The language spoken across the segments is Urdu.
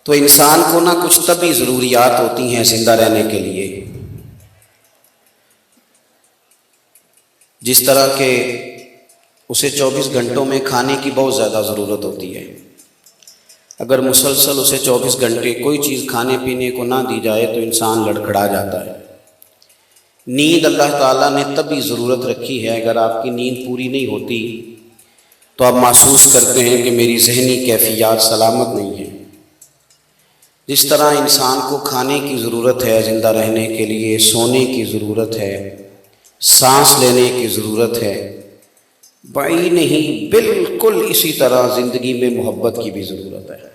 تو انسان کو نہ کچھ طبی ضروریات ہوتی ہیں زندہ رہنے کے لیے، جس طرح کہ اسے 24 گھنٹوں میں کھانے کی بہت زیادہ ضرورت ہوتی ہے۔ اگر مسلسل اسے 24 گھنٹے کوئی چیز کھانے پینے کو نہ دی جائے تو انسان لڑکھڑا جاتا ہے۔ نیند اللہ تعالیٰ نے طبی ضرورت رکھی ہے، اگر آپ کی نیند پوری نہیں ہوتی تو آپ محسوس کرتے ہیں کہ میری ذہنی کیفیات سلامت نہیں ہیں۔ جس طرح انسان کو کھانے کی ضرورت ہے زندہ رہنے کے لیے، سونے کی ضرورت ہے، سانس لینے کی ضرورت ہے، بڑی نہیں بالکل اسی طرح زندگی میں محبت کی بھی ضرورت ہے۔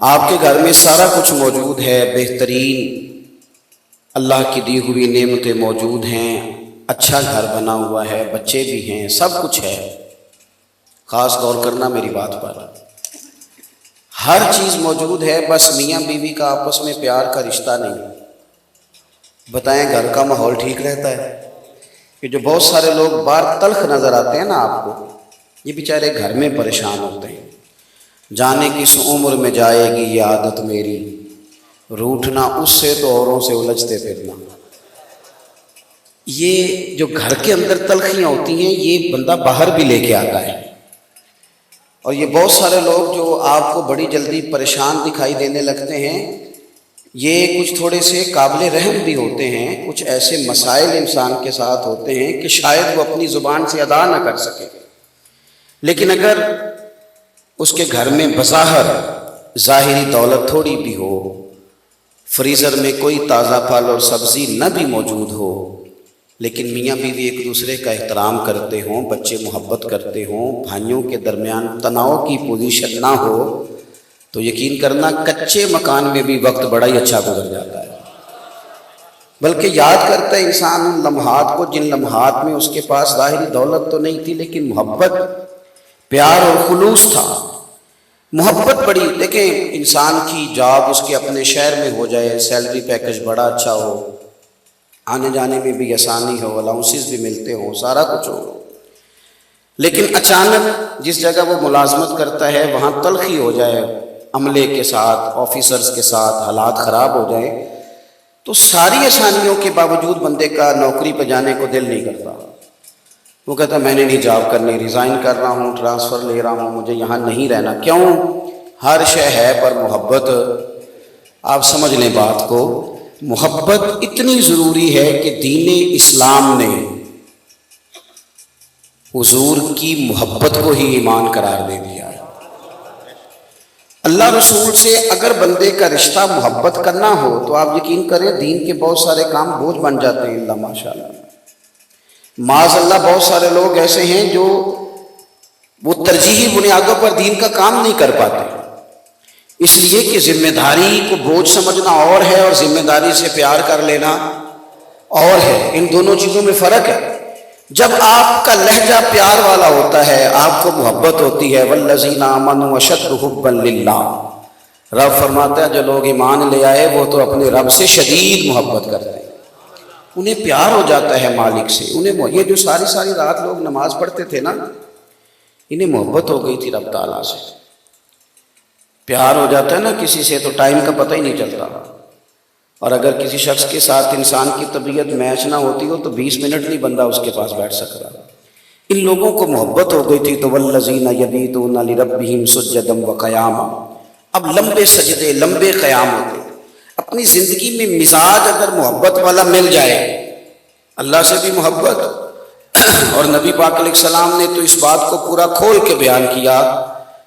آپ کے گھر میں سارا کچھ موجود ہے، بہترین اللہ کی دی ہوئی نعمتیں موجود ہیں، اچھا گھر بنا ہوا ہے، بچے بھی ہیں، سب کچھ ہے۔ خاص غور کرنا میری بات پر، ہر چیز موجود ہے، بس میاں بیوی کا آپس میں پیار کا رشتہ نہیں۔ بتائیں گھر کا ماحول ٹھیک رہتا ہے؟ کہ جو بہت سارے لوگ باہر تلخ نظر آتے ہیں نا آپ کو، یہ بیچارے گھر میں پریشان ہوتے ہیں۔ جانے کس عمر میں جائے گی یہ عادت میری، روٹھنا اس سے تو اوروں سے الجھتے پھرنا۔ یہ جو گھر کے اندر تلخیاں ہوتی ہیں یہ بندہ باہر بھی لے کے آتا ہے، اور یہ بہت سارے لوگ جو آپ کو بڑی جلدی پریشان دکھائی دینے لگتے ہیں، یہ کچھ تھوڑے سے قابل رحم بھی ہوتے ہیں، کچھ ایسے مسائل انسان کے ساتھ ہوتے ہیں کہ شاید وہ اپنی زبان سے ادا نہ کر سکے، لیکن اگر اس کے گھر میں بظاہر ظاہری دولت تھوڑی بھی ہو، فریزر میں کوئی تازہ پھل اور سبزی نہ بھی موجود ہو، لیکن میاں بیوی ایک دوسرے کا احترام کرتے ہوں، بچے محبت کرتے ہوں، بھائیوں کے درمیان تناؤ کی پوزیشن نہ ہو، تو یقین کرنا کچے مکان میں بھی وقت بڑا ہی اچھا گزر جاتا ہے۔ بلکہ یاد کرتا ہے انسان ان لمحات کو جن لمحات میں اس کے پاس ظاہری دولت تو نہیں تھی لیکن محبت، پیار اور خلوص تھا۔ محبت بڑی، دیکھیں انسان کی جاب اس کے اپنے شہر میں ہو جائے، سیلری پیکج بڑا اچھا ہو، آنے جانے میں بھی آسانی ہو، الاؤنسز بھی ملتے ہوں، سارا کچھ ہو، لیکن اچانک جس جگہ وہ ملازمت کرتا ہے وہاں تلخی ہو جائے، عملے کے ساتھ، آفیسرز کے ساتھ حالات خراب ہو جائیں، تو ساری آسانیوں کے باوجود بندے کا نوکری پہ جانے کو دل نہیں کرتا۔ وہ کہتا میں نے نہیں جاب کرنی، ریزائن کر رہا ہوں، ٹرانسفر لے رہا ہوں، مجھے یہاں نہیں رہنا۔ کیوں؟ ہر شے ہے پر محبت، آپ سمجھ لیں بات کو، محبت اتنی ضروری ہے کہ دین اسلام نے حضور کی محبت کو ہی ایمان قرار دے دیا ہے۔ اللہ رسول سے اگر بندے کا رشتہ محبت کرنا ہو تو آپ یقین کریں دین کے بہت سارے کام بوجھ بن جاتے ہیں۔ اللہ ماشاءاللہ، معاذ اللہ بہت سارے لوگ ایسے ہیں جو وہ ترجیحی بنیادوں پر دین کا کام نہیں کر پاتے، اس لیے کہ ذمہ داری کو بوجھ سمجھنا اور ہے اور ذمہ داری سے پیار کر لینا اور ہے، ان دونوں چیزوں میں فرق ہے۔ جب آپ کا لہجہ پیار والا ہوتا ہے، آپ کو محبت ہوتی ہے، والذین آمنوا اشد حبا للہ، رب فرماتا ہے جو لوگ ایمان لے آئے وہ تو اپنے رب سے شدید محبت کرتے ہیں، انہیں پیار ہو جاتا ہے مالک سے، انہیں یہ جو ساری رات لوگ نماز پڑھتے تھے نا، انہیں محبت ہو گئی تھی رب تعالیٰ سے۔ پیار ہو جاتا ہے نا کسی سے تو ٹائم کا پتہ ہی نہیں چلتا، اور اگر کسی شخص کے ساتھ انسان کی طبیعت میچ نہ ہوتی ہو تو 20 منٹ نہیں بندہ اس کے پاس بیٹھ سکتا۔ ان لوگوں کو محبت ہو گئی تھی تو والذین یبیتون لربہم سجدا وقیاما، اب لمبے سجدے، لمبے قیام ہوتے۔ اپنی زندگی میں مزاج اگر محبت والا مل جائے، اللہ سے بھی محبت، اور نبی پاک علیہ السلام نے تو اس بات کو پورا کھول کے بیان کیا،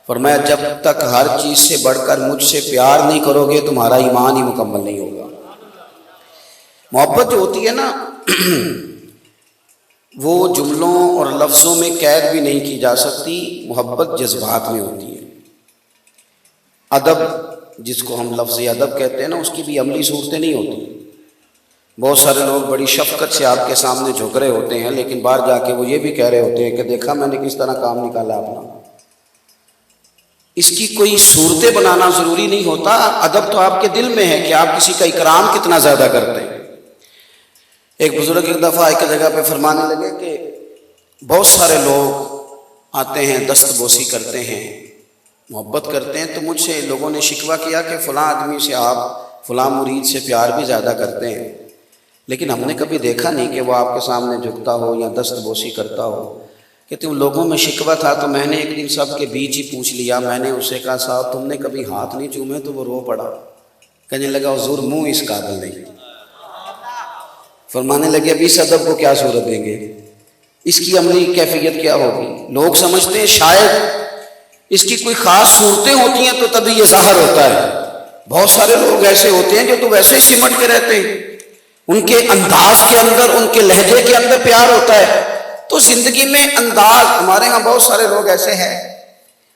فرمایا جب تک ہر چیز سے بڑھ کر مجھ سے پیار نہیں کرو گے تمہارا ایمان ہی مکمل نہیں ہوگا۔ محبت جو ہوتی ہے نا وہ جملوں اور لفظوں میں قید بھی نہیں کی جا سکتی، محبت جذبات میں ہوتی ہے۔ ادب جس کو ہم لفظ ادب کہتے ہیں نا، اس کی بھی عملی صورتیں نہیں ہوتی۔ بہت سارے لوگ بڑی شفقت سے آپ کے سامنے جھک رہے ہوتے ہیں لیکن باہر جا کے وہ یہ بھی کہہ رہے ہوتے ہیں کہ دیکھا میں نے کس طرح کام نکالا اپنا۔ اس کی کوئی صورتیں بنانا ضروری نہیں ہوتا، ادب تو آپ کے دل میں ہے کہ آپ کسی کا اکرام کتنا زیادہ کرتے ہیں۔ ایک بزرگ ایک دفعہ ایک جگہ پہ فرمانے لگے کہ بہت سارے لوگ آتے ہیں، دست بوسی کرتے ہیں، محبت کرتے ہیں تو مجھ سے لوگوں نے شکوہ کیا کہ فلاں آدمی سے آپ فلاں مرید سے پیار بھی زیادہ کرتے ہیں، لیکن ہم نے کبھی دیکھا نہیں کہ وہ آپ کے سامنے جھکتا ہو یا دست بوسی کرتا ہو۔ کہ تم لوگوں میں شکوہ تھا تو میں نے ایک دن سب کے بیچ ہی پوچھ لیا، میں نے اسے کہا صاحب تم نے کبھی ہاتھ نہیں چومے؟ تو وہ رو پڑا، کہنے لگا حضور منہ اس قابل نہیں۔ فرمانے لگے ابھی اس ادب کو کیا صورت دیں گے، اس کی عملی کیفیت کیا ہوگی؟ لوگ سمجھتے ہیں شاید اس کی کوئی خاص صورتیں ہوتی ہیں تو تبھی یہ ظاہر ہوتا ہے۔ بہت سارے لوگ ایسے ہوتے ہیں جو تو ویسے ہی سمٹ کے رہتے ہیں، ان کے انداز کے اندر، ان کے لہجے کے اندر پیار ہوتا ہے۔ تو زندگی میں انداز، ہمارے ہاں بہت سارے لوگ ایسے ہیں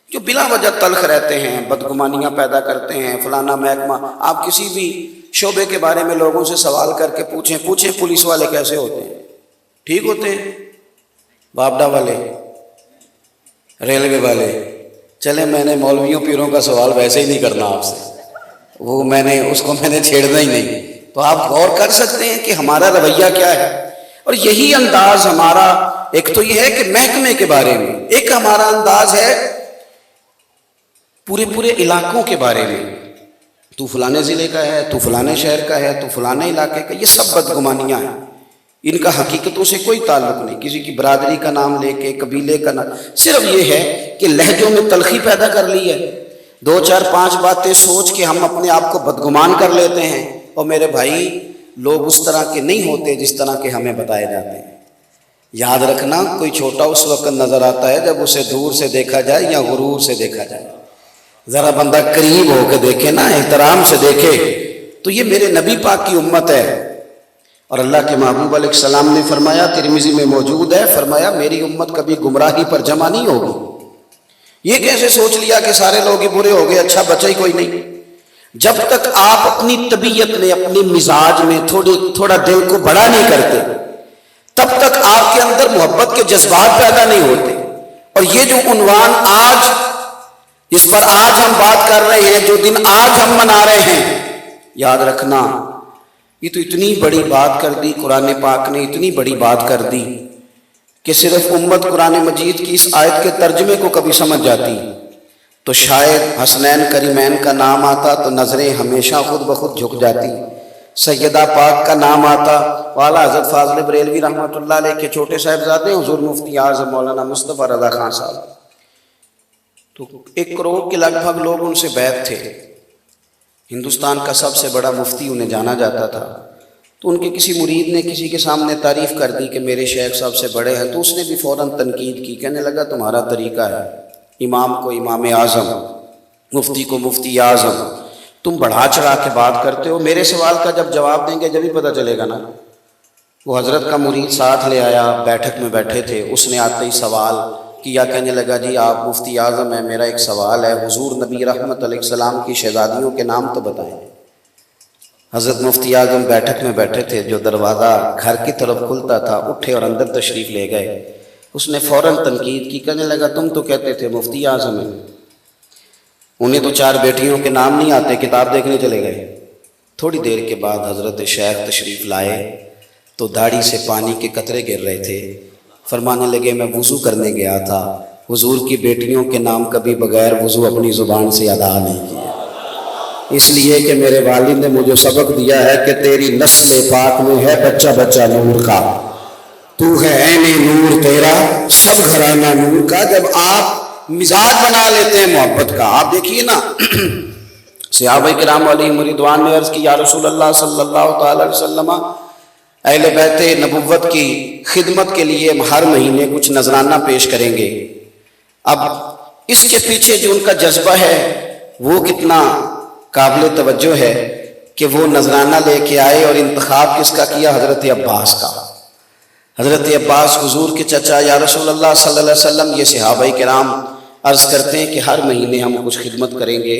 جو بلا وجہ تلخ رہتے ہیں، بدگمانیاں پیدا کرتے ہیں، فلانا محکمہ۔ آپ کسی بھی شعبے کے بارے میں لوگوں سے سوال کر کے پوچھیں پولیس والے کیسے ہوتے ہیں؟ ٹھیک ہوتے ہیں؟ بابڈا والے، ریلوے والے؟ چلے میں نے مولویوں پیروں کا سوال ویسے ہی نہیں کرنا آپ سے، وہ میں نے چھیڑنا ہی نہیں۔ تو آپ غور کر سکتے ہیں کہ ہمارا رویہ کیا ہے، اور یہی انداز ہمارا، ایک تو یہ ہے کہ محکمے کے بارے میں، ایک ہمارا انداز ہے پورے علاقوں کے بارے میں، تو فلانے ضلع کا ہے، تو فلانے شہر کا ہے، تو فلانے علاقے کا۔ یہ سب بدگمانیاں ہیں، ان کا حقیقتوں سے کوئی تعلق نہیں۔ کسی کی برادری کا نام لے کے، قبیلے کا نام، صرف یہ ہے کہ لہجوں میں تلخی پیدا کر لی ہے، 2 4 5 باتیں سوچ کے ہم اپنے آپ کو بدگمان کر لیتے ہیں۔ اور میرے بھائی، لوگ اس طرح کے نہیں ہوتے جس طرح کے ہمیں بتائے جاتے ہیں۔ یاد رکھنا، کوئی چھوٹا اس وقت نظر آتا ہے جب اسے دور سے دیکھا جائے یا غرور سے دیکھا جائے۔ ذرا بندہ قریب ہو کے دیکھے نا، احترام سے دیکھے، تو یہ میرے نبی پاک کی امت ہے۔ اور اللہ کے محبوب علیہ السلام نے فرمایا، ترمذی میں موجود ہے، فرمایا میری امت کبھی گمراہی پر جمع نہیں ہوگی۔ یہ کیسے سوچ لیا کہ سارے لوگ ہی برے ہو گئے، اچھا بچا ہی کوئی نہیں؟ جب تک آپ اپنی طبیعت میں، اپنی مزاج میں تھوڑا دل کو بڑا نہیں کرتے، تب تک آپ کے اندر محبت کے جذبات پیدا نہیں ہوتے۔ اور یہ جو عنوان آج، جس پر آج ہم بات کر رہے ہیں، جو دن آج ہم منا رہے ہیں، یاد رکھنا، یہ تو اتنی بڑی بات کر دی قرآن پاک نے، اتنی بڑی بات کر دی کہ صرف امت قرآن مجید کی اس آیت کے ترجمے کو کبھی سمجھ جاتی تو شاید حسنین کریمین کا نام آتا تو نظریں ہمیشہ خود بخود جھک جاتی، سیدہ پاک کا نام آتا، والا حضرت فاضل بریلوی رحمۃ اللہ علیہ کے چھوٹے صاحبزادے حضور مفتی اعظم مولانا مصطفیٰ رضا خان صاحب، تو 1 کروڑ کے لگ بھگ لوگ ان سے بیعت تھے۔ ہندوستان کا سب سے بڑا مفتی انہیں جانا جاتا تھا۔ تو ان کے کسی مرید نے کسی کے سامنے تعریف کر دی کہ میرے شیخ سب سے بڑے ہیں، تو اس نے بھی فوراً تنقید کی، کہنے لگا تمہارا طریقہ ہے، امام کو امام اعظم، مفتی کو مفتی اعظم، تم بڑھا چڑھا کے بات کرتے ہو۔ میرے سوال کا جب جواب دیں گے جب ہی پتہ چلے گا نا۔ وہ حضرت کا مرید ساتھ لے آیا، بیٹھک میں بیٹھے تھے، اس نے آتے ہی سوال کیا، کہنے لگا جی آپ مفتی اعظم ہیں، میرا ایک سوال ہے، حضور نبی رحمت علیہ السلام کی شہزادیوں کے نام تو بتائیں۔ حضرت مفتی اعظم بیٹھک میں بیٹھے تھے، جو دروازہ گھر کی طرف کھلتا تھا اٹھے اور اندر تشریف لے گئے۔ اس نے فوراً تنقید کی، کہنے لگا تم تو کہتے تھے مفتی اعظم ہیں، انہیں تو 4 بیٹیوں کے نام نہیں آتے، کتاب دیکھنے چلے گئے۔ تھوڑی دیر کے بعد حضرت شیخ تشریف لائے تو داڑھی سے پانی کے قطرے گر رہے تھے۔ فرمانے لگے میں وضو کرنے گیا تھا، حضور کی بیٹیوں کے نام کبھی بغیر وضو اپنی زبان سے ادا نہیں کیا، اس لیے کہ میرے والد نے مجھے سبق دیا ہے کہ تیری نسل پاک میں ہے بچہ بچہ نور کا، تو ہے عین نور تیرا سب گھرانہ نور کا۔ جب آپ مزاج بنا لیتے ہیں محبت کا، آپ دیکھیے نا، صحابہ کرام علیہم رضوان نے عرض کی یا رسول اللہ صلی اللہ تعالی علیہ وسلم، اہل بیت نبوت کی خدمت کے لیے ہر مہینے کچھ نذرانہ پیش کریں گے۔ اب اس کے پیچھے جو ان کا جذبہ ہے وہ کتنا قابل توجہ ہے کہ وہ نذرانہ لے کے آئے، اور انتخاب کس کا کیا؟ حضرت عباس کا۔ حضرت عباس حضور کے چچا، یا رسول اللہ صلی اللہ علیہ وسلم، یہ صحابہ کرام عرض کرتے ہیں کہ ہر مہینے ہم کچھ خدمت کریں گے،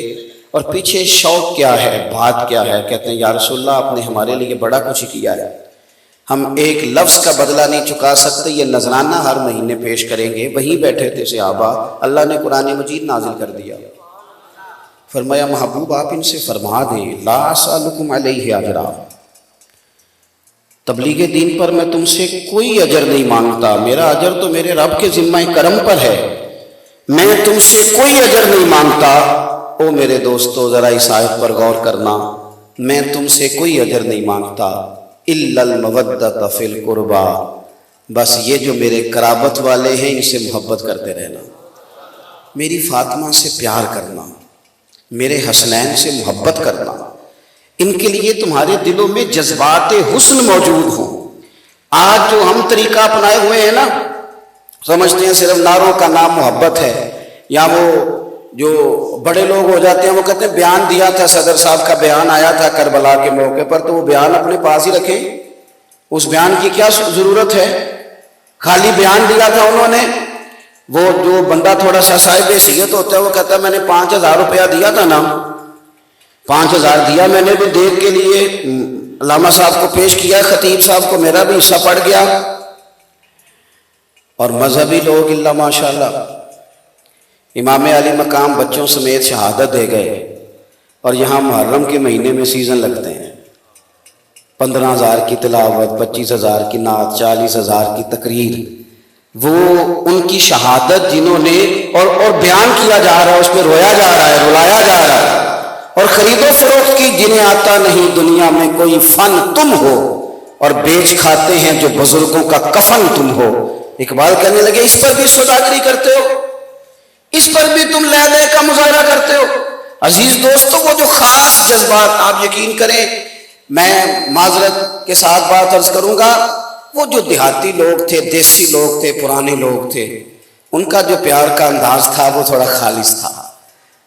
اور پیچھے شوق کیا ہے، بات کیا ہے؟ کہتے ہیں یا رسول اللہ آپ نے ہمارے لیے بڑا کچھ کیا ہے، ہم ایک لفظ کا بدلہ نہیں چکا سکتے، یہ نذرانہ ہر مہینے پیش کریں گے۔ وہیں بیٹھے تھے صحابہ، اللہ نے قرآن مجید نازل کر دیا، فرمایا محبوب آپ ان سے فرما دیں لا اسألکم علیہ اجرا، تبلیغ دین پر میں تم سے کوئی اجر نہیں مانگتا، میرا اجر تو میرے رب کے ذمہ کرم پر ہے، میں تم سے کوئی اجر نہیں مانگتا. او میرے دوستو ذرا اس آیت پر غور کرنا. میں تم سے کوئی اجر نہیں مانگتا الا المودۃ فی القربی، بس یہ جو میرے قرابت والے ہیں ان سے محبت کرتے رہنا، میری فاطمہ سے پیار کرنا، میرے حسنین سے محبت کرنا، ان کے لیے تمہارے دلوں میں جذبات حسن موجود ہوں. آج جو ہم طریقہ اپنائے ہوئے ہیں نا، سمجھتے ہیں صرف نعروں کا نام محبت ہے، یا وہ جو بڑے لوگ ہو جاتے ہیں وہ کہتے ہیں بیان دیا تھا صدر صاحب کا، بیان آیا تھا کربلا کے موقع پر، تو وہ بیان اپنے پاس ہی رکھیں. اس بیان کی کیا ضرورت ہے؟ خالی بیان دیا تھا انہوں نے. وہ جو بندہ تھوڑا سا صاحب حیثیت ہوتا ہے وہ کہتا ہے میں نے 5,000 روپیہ دیا تھا نا، 5,000 دیا میں نے، بھی دیکھ کے لیے علامہ صاحب کو پیش کیا، خطیب صاحب کو میرا بھی حصہ پڑ گیا. اور مذہبی لوگ اللہ ماشاءاللہ، امام علی مقام بچوں سمیت شہادت دے گئے، اور یہاں محرم کے مہینے میں سیزن لگتے ہیں، 15,000 کی تلاوت، 25,000 کی نعت، 40,000 کی تقریر. وہ ان کی شہادت جنہوں نے اور بیان کیا جا رہا ہے، اس میں رویا جا رہا ہے، رلایا جا رہا ہے. اور خرید و فروخت کی جنہیں آتا نہیں دنیا میں کوئی فن تم ہو، اور بیچ کھاتے ہیں جو بزرگوں کا کفن تم ہو. اقبال کہنے لگے اس پر بھی سوداگری کرتے ہو، اس پر بھی تم لے لے کا مظاہرہ کرتے ہو. عزیز دوستو، وہ جو خاص جذبات، آپ یقین کریں، میں معذرت کے ساتھ بات عرض کروں گا، وہ جو دیہاتی لوگ تھے، دیسی لوگ تھے، پرانے لوگ تھے، ان کا جو پیار کا انداز تھا وہ تھوڑا خالص تھا،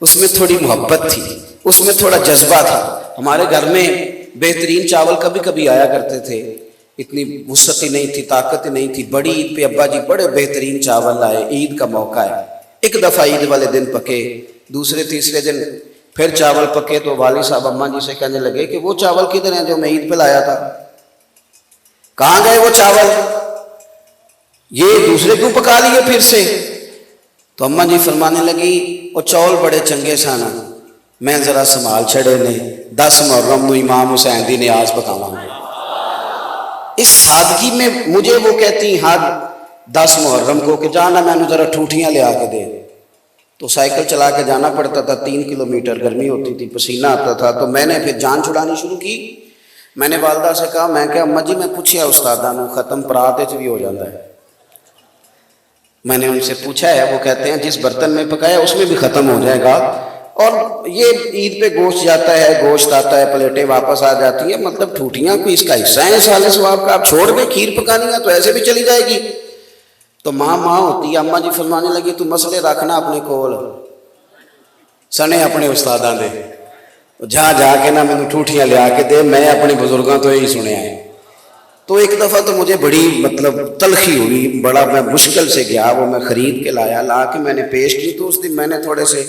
اس میں تھوڑی محبت تھی، اس میں تھوڑا جذبہ تھا. ہمارے گھر میں بہترین چاول کبھی کبھی آیا کرتے تھے، اتنی وسعت ہی نہیں تھی، طاقت ہی نہیں تھی. بڑی عید پہ ابا جی بڑے بہترین چاول لائے، عید کا موقع ہے. ایک دفعہ عید والے دن پکے، دوسرے تیسرے دن پھر چاول پکے، تو والد صاحب اماں جی سے کہنے لگے کہ وہ چاول کدھر ہیں جو میں عید پہ لایا تھا، کہاں گئے وہ چاول، یہ دوسرے کیوں پکا لیے پھر سے؟ تو اماں جی فرمانے لگی وہ چاول بڑے چنگے سن، میں ذرا سنبھال چھڑے نے، 10 محرم نو امام حسین دی نیاز پکاواں گے. اس سادگی میں مجھے وہ کہتی ہر 10 محرم کو کہ جانا میں نے ذرا ٹھوٹیاں لے آ کے دے. تو سائیکل چلا کے جانا پڑتا تھا، 3 کلومیٹر، گرمی ہوتی تھی، پسینہ آتا تھا. تو میں نے پھر جان چھڑانی شروع کی. میں نے والدہ سے کہا، میں کہ اماں جی میں پوچھیا استادہ نو ختم پرات بھی ہو جاتا ہے. میں نے ان سے پوچھا ہے، وہ کہتے ہیں جس برتن میں پکایا اس میں بھی ختم ہو جائے گا. اور یہ عید پہ گوشت جاتا ہے، گوشت آتا ہے، پلیٹیں واپس آ جاتی ہیں، مطلب ٹھوٹیاں کوئی اس کا حصہ ہیں سال ثواب کا. آپ چھوڑ دیں، کھیر پکانی ہے تو ایسے بھی چلی جائے گی. تو ماں ہوتی ہے. اماں جی فرمانے لگی تو مسئلے رکھنا اپنے کول سنے اپنے استاداں دے، جا کے نہ میں ٹھوٹیاں لیا کے دے، میں اپنے بزرگاں تو یہی سنیا ہے. تو ایک دفعہ تو مجھے بڑی مطلب تلخی ہوئی، بڑا میں مشکل سے گیا، وہ میں خرید کے لایا، لا کے میں نے پیش کی. تو اس دن میں نے تھوڑے سے،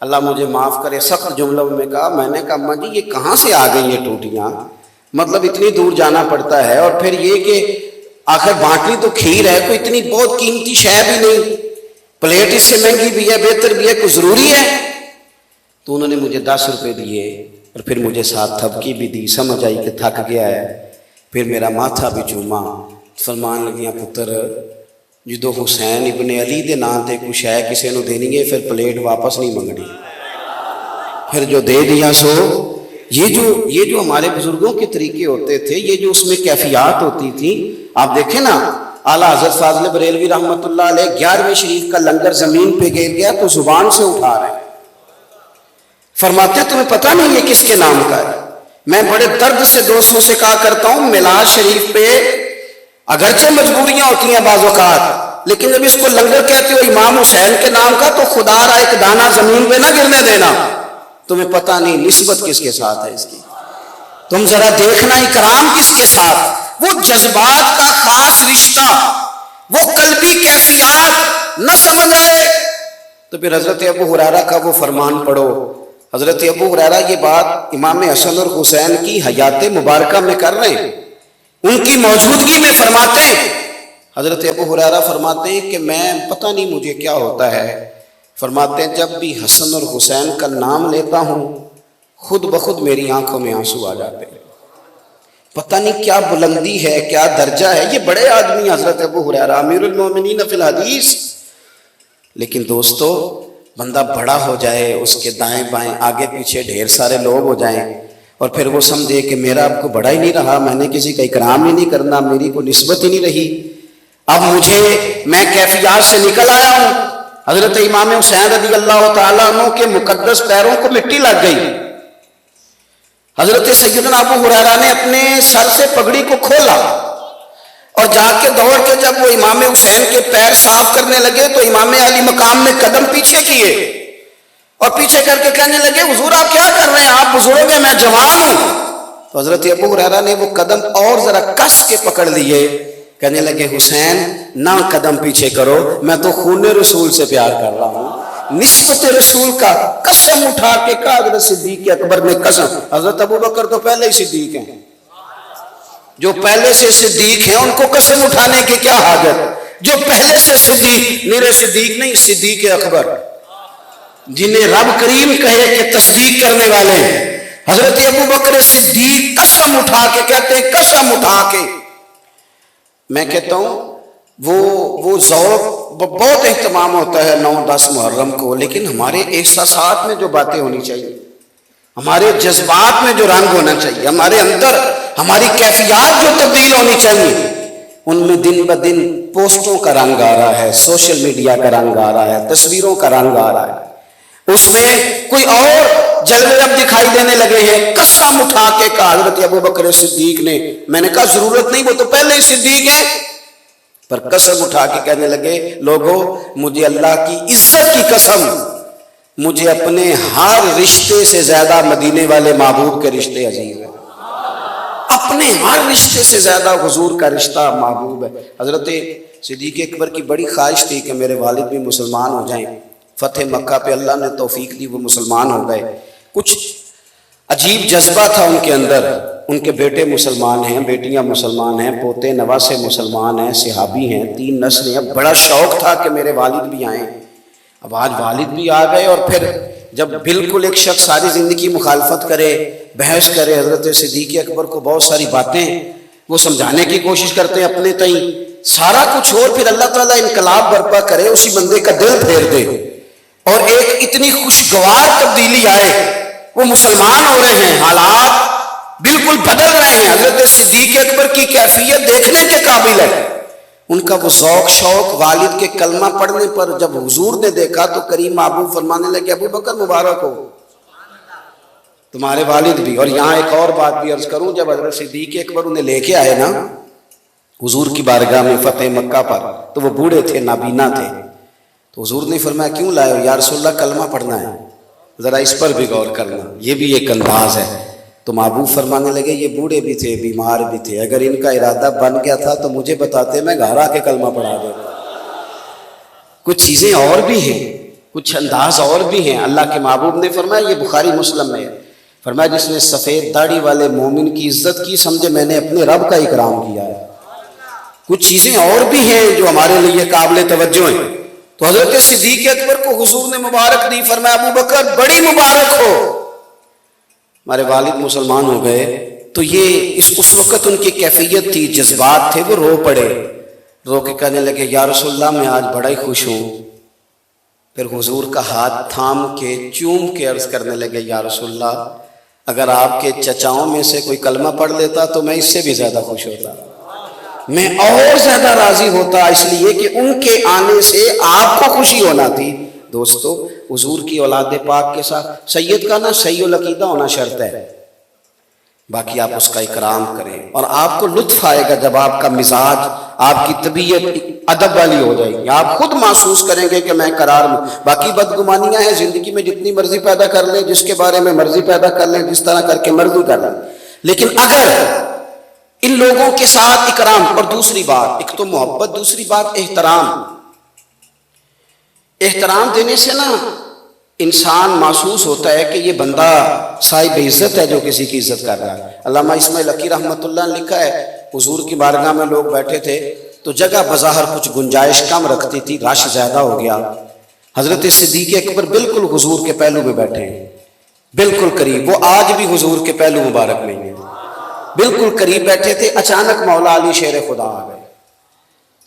اللہ مجھے معاف کرے، سخت جملوں میں کہا. میں نے کہا اماں جی یہ کہاں سے آ گئی یہ ٹوٹیاں، مطلب اتنی دور جانا پڑتا ہے، اور پھر یہ کہ آخر بانٹنی تو کھیر ہے، کوئی اتنی بہت قیمتی شے بھی نہیں، پلیٹ اس سے مہنگی بھی ہے، بہتر بھی ہے، کوئی ضروری ہے. تو انہوں نے مجھے 10 روپے دیے، اور پھر مجھے ساتھ تھپکی بھی دی. سمجھ آئی کہ تھک گیا ہے. پھر میرا ماتھا بھی چوما. فرمان لگیاں پتر جدو حسین ابن علی دے نام تے کچھ ہے کسی نو دینی ہے، پھر پلیٹ واپس نہیں منگنی، پھر جو دے دیا سو. یہ جو ہمارے بزرگوں کے طریقے ہوتے تھے، یہ جو اس میں کیفیات ہوتی تھی. آپ دیکھیں نا، اعلیٰ حضرت فاضل بریلوی رحمۃ اللہ علیہ 11ویں شریف کا لنگر زمین پہ گر گیا تو زبان سے اٹھا رہے ہیں، فرماتے تمہیں پتہ نہیں یہ کس کے نام کا ہے. میں بڑے درد سے دوستوں سے کہا کرتا ہوں، میلاد شریف پہ اگرچہ مجبوریاں ہوتی ہیں بعض اوقات، لیکن جب اس کو لنگر کہتے ہو امام حسین کے نام کا، تو خدا را ایک دانہ زمین پہ نہ گرنے دینا. تمہیں پتہ نہیں نسبت کس کے ساتھ ہے اس کی، تم ذرا دیکھنا اکرام کس کے ساتھ. وہ جذبات کا خاص رشتہ، وہ قلبی کیفیات نہ سمجھ آئے تو پھر حضرت ابو ہریرہ کا وہ فرمان پڑھو. حضرت ابو ہریرہ یہ بات امام حسن اور حسین کی حیات مبارکہ میں کر رہے ہیں، ان کی موجودگی میں فرماتے ہیں. حضرت ابو ہریرہ فرماتے ہیں کہ میں پتہ نہیں مجھے کیا ہوتا ہے، فرماتے ہیں جب بھی حسن اور حسین کا نام لیتا ہوں خود بخود میری آنکھوں میں آنسو آ جاتے ہیں. پتہ نہیں کیا بلندی ہے، کیا درجہ ہے. یہ بڑے آدمی حضرت ابو ہریرہ امیر المومنین فی الحدیث، لیکن دوستو بندہ بڑا ہو جائے، اس کے دائیں بائیں آگے پیچھے ڈھیر سارے لوگ ہو جائیں اور پھر وہ سمجھے کہ میرا اب کو بڑا ہی نہیں رہا، میں نے کسی کا اکرام ہی نہیں کرنا، میری کوئی نسبت ہی نہیں رہی، اب میں کیفیات سے نکل آیا ہوں۔ حضرت امام حسین رضی اللہ تعالیٰ عنہ کے مقدس پیروں کو مٹی لگ گئی۔ حضرت سیدنا ابو ہریرہ نے اپنے سر سے پگڑی کو کھولا اور جا کے دوڑ کے جب وہ امام حسین کے پیر صاف کرنے لگے تو امام علی مقام نے قدم پیچھے کیے اور پیچھے کر کے کہنے لگے حضور آپ کیا کر رہے ہیں، آپ بزرگ ہیں، میں جوان ہوں۔ تو حضرت ابو ہریرہ نے وہ قدم اور ذرا کس کے پکڑ لیے، کہنے لگے حسین نہ قدم پیچھے کرو، میں تو خون رسول سے پیار کر رہا ہوں، نسبت رسول کا قسم اٹھا کے کہا۔ حضرت صدیق اکبر نے قسم، حضرت ابو بکر تو پہلے ہی صدیق ہیں، جو پہلے سے صدیق ہیں ان کو قسم اٹھانے کی کیا حاجت، جو پہلے سے صدیق، میرے صدیق نہیں، صدیق اکبر، جنہیں رب کریم کہے کہ تصدیق کرنے والے ہیں۔ حضرت ابو بکر صدیق قسم اٹھا کے کہتے ہیں، قسم اٹھا کے، میں کہتا ہوں وہ ذوق بہت اہتمام ہوتا ہے 9-10 محرم کو، لیکن ہمارے احساسات میں جو باتیں ہونی چاہیے، ہمارے جذبات میں جو رنگ ہونا چاہیے، ہمارے اندر ہماری کیفیات جو تبدیل ہونی چاہیے، ان میں دن بدن پوسٹوں کا رنگ آ رہا ہے، سوشل میڈیا کا رنگ آ رہا ہے، تصویروں کا رنگ آ رہا ہے، اس میں کوئی اور جلوے اب دکھائی دینے لگے ہیں۔ قسم اٹھا کے کہا حضرت ابو بکر صدیق نے، میں نے کہا ضرورت نہیں، وہ تو پہلے ہی صدیق ہیں، پر قسم اٹھا کے کہنے لگے لوگوں مجھے اللہ کی عزت کی قسم، مجھے اپنے ہر رشتے سے زیادہ مدینے والے محبوب کے رشتے عزیز ہیں، اپنے ہر رشتے سے زیادہ حضور کا رشتہ محبوب ہے۔ حضرت صدیق اکبر کی بڑی خواہش تھی کہ میرے والد بھی مسلمان ہو جائیں، فتح مکہ پہ اللہ نے توفیق دی، وہ مسلمان ہو گئے۔ کچھ عجیب جذبہ تھا ان کے اندر، ان کے بیٹے مسلمان ہیں، بیٹیاں مسلمان ہیں، پوتے نواسے مسلمان ہیں، صحابی ہیں، 3 نسلیں، اب بڑا شوق تھا کہ میرے والد بھی آئیں۔ اب آج والد بھی آ گئے اور پھر جب بالکل ایک شخص ساری زندگی مخالفت کرے، بحث کرے، حضرت صدیق اکبر کو بہت ساری باتیں وہ سمجھانے کی کوشش کرتے ہیں اپنے تئیں، سارا کچھ اور پھر اللہ تعالیٰ انقلاب برپا کرے، اسی بندے کا دل پھیر دے اور ایک اتنی خوشگوار تبدیلی آئے، وہ مسلمان ہو رہے ہیں، حالات بالکل بدل رہے ہیں۔ حضرت صدیق اکبر کی کیفیت دیکھنے کے قابل ہے، ان کا وہ ذوق شوق والد کے کلمہ پڑھنے پر جب حضور نے دیکھا تو کریم محبوب فرمانے لگے ابو بکر مبارک ہو تمہارے والد بھی۔ اور یہاں ایک اور بات بھی عرض کروں، جب حضرت صدیق اکبر انہیں لے کے آئے نا حضور کی بارگاہ میں فتح مکہ پر، تو وہ بوڑھے تھے، نابینا تھے، تو حضور نے فرمایا کیوں لائے ہو؟ یا رسول اللہ کلمہ پڑھنا ہے، ذرا اس پر بھی غور کرنا، یہ بھی ایک انداز ہے۔ تو محبوب فرمانے لگے یہ بوڑھے بھی تھے، بیمار بھی تھے، اگر ان کا ارادہ بن گیا تھا تو مجھے بتاتے، میں گھر آ کے کلمہ پڑھا دیتا۔ کچھ چیزیں اور بھی ہیں، کچھ انداز اور بھی ہیں۔ اللہ کے محبوب نے فرمایا، یہ بخاری مسلم میں ہے، فرمایا جس نے سفید داڑھی والے مومن کی عزت کی، سمجھے میں نے اپنے رب کا اکرام کیا ہے۔ کچھ چیزیں اور بھی ہیں جو ہمارے لیے قابل توجہ ہیں۔ تو حضرت صدیق اکبر کو حضور نے مبارک دی، فرمایا ابو بکر بڑی مبارک ہو، ہمارے والد مسلمان ہو گئے۔ تو یہ اس وقت ان کی کیفیت تھی، جذبات تھے، وہ رو پڑے، رو کے کہنے لگے یا رسول اللہ میں آج بڑا ہی خوش ہوں۔ پھر حضور کا ہاتھ تھام کے چوم کے عرض کرنے لگے یا رسول اللہ اگر آپ کے چچاؤں میں سے کوئی کلمہ پڑھ لیتا تو میں اس سے بھی زیادہ خوش ہوتا، میں اور زیادہ راضی ہوتا، اس لیے کہ ان کے آنے سے آپ کو خوشی ہونا تھی۔ دوستو حضور کی اولاد پاک کے ساتھ سید کا نا صحیح العقیدہ ہونا شرط ہے، باقی آپ اس کا اکرام کریں اور آپ کو لطف آئے گا جب آپ کا مزاج، آپ کی طبیعت ادب والی ہو جائے گی، آپ خود محسوس کریں گے کہ میں قرار میں۔ باقی بدگمانیاں ہیں زندگی میں، جتنی مرضی پیدا کر لیں، جس کے بارے میں مرضی پیدا کر لیں، جس طرح کر کے مرضی کر لیں، لیکن اگر ان لوگوں کے ساتھ اکرام، اور دوسری بات ایک تو محبت، دوسری بات احترام، احترام دینے سے نا انسان محسوس ہوتا ہے کہ یہ بندہ صاحب عزت ہے جو کسی کی عزت کر رہا ہے۔ علامہ اسماعیل حقی رحمۃ اللہ نے لکھا ہے حضور کی بارگاہ میں لوگ بیٹھے تھے تو جگہ بظاہر کچھ گنجائش کم رکھتی تھی، رش زیادہ ہو گیا، حضرت صدیق اکبر بالکل حضور کے پہلو میں بیٹھے ہیں، بالکل قریب، وہ آج بھی حضور کے پہلو مبارک میں ہیں، بالکل قریب بیٹھے تھے۔ اچانک مولا علی شیر خدا آ گئے،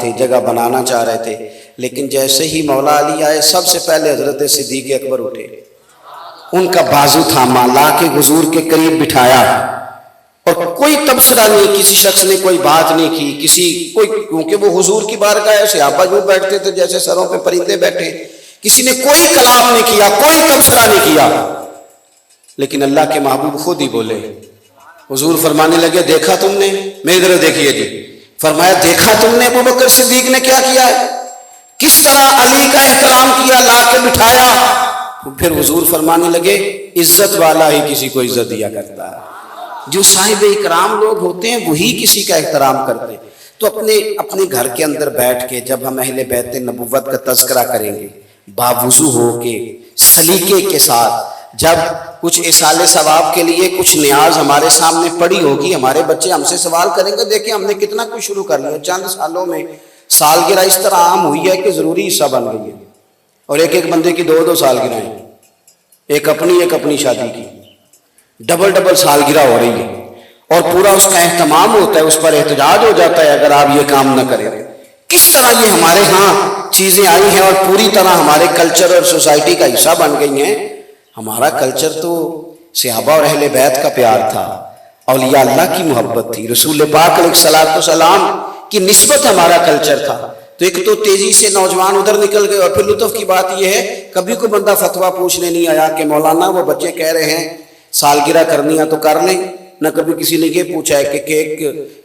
تھے, جگہ بنانا چاہ رہے تھے, لیکن جیسے ہی مولا علی آئے سب سے پہلے حضرت صدیق اکبر اٹھے, ان کا بازو تھاما, لا کے حضور کے قریب بٹھایا, اور کوئی تبصرہ نہیں, کسی شخص نے کوئی بات نہیں کی, کیونکہ وہ حضور کی بارگاہ ہے, صحابہ جو بیٹھتے تھے جیسے سروں پہ پرندے بیٹھے, کسی نے کوئی کلام نہیں کیا, کوئی تبصرہ نہیں کیا, لیکن اللہ کے محبوب خود ہی بولے. حضور فرمانے لگے دیکھا تم نے, میری طرف دیکھیے جی, فرمایا دیکھا تم نے ابو بکر صدیق نے کیا کیا ہے, کس طرح علی کا احترام کیا, لا کے بٹھایا. پھر حضور فرمانے لگے عزت والا ہی کسی کو عزت دیا کرتا ہے, جو صاحب اکرام لوگ ہوتے ہیں وہی کسی کا احترام کرتے ہیں. تو اپنے گھر کے اندر بیٹھ کے جب ہم اہل بیت نبوت کا تذکرہ کریں گے, باوضو ہو کے, سلیقے کے ساتھ, جب کچھ ایصال ثواب کے لیے کچھ نیاز ہمارے سامنے پڑی ہوگی, ہمارے بچے ہم سے سوال کریں گے, دیکھیں ہم نے کتنا کچھ شروع کر لیا, چند سالوں میں سالگرہ اس طرح عام ہوئی ہے کہ ضروری حصہ بن گئی ہے, اور ایک بندے کی 2 سالگرہیں, ایک اپنی شادی کی, ڈبل سالگرہ ہو رہی ہے, اور پورا اس کا اہتمام ہوتا ہے, اس پر احتجاج ہو جاتا ہے اگر آپ یہ کام نہ کریں. کس طرح یہ ہمارے ہاں چیزیں آئی ہیں اور پوری طرح ہمارے کلچر اور سوسائٹی کا حصہ بن گئی ہیں. ہمارا کلچر تو صحابہ اور اہل بیت کا پیار تھا, اولیاء اللہ کی محبت تھی, رسول پاک علیہ الصلوۃ والسلام کی نسبت ہمارا کلچر تھا. تو ایک تو تیزی سے نوجوان ادھر نکل گئے, اور پھر لطف کی بات یہ ہے کبھی کوئی بندہ فتویٰ پوچھنے نہیں آیا کہ مولانا وہ بچے کہہ رہے ہیں سالگرہ کرنی ہے تو کر لیں, نہ کبھی کسی نے یہ پوچھا ہے کہ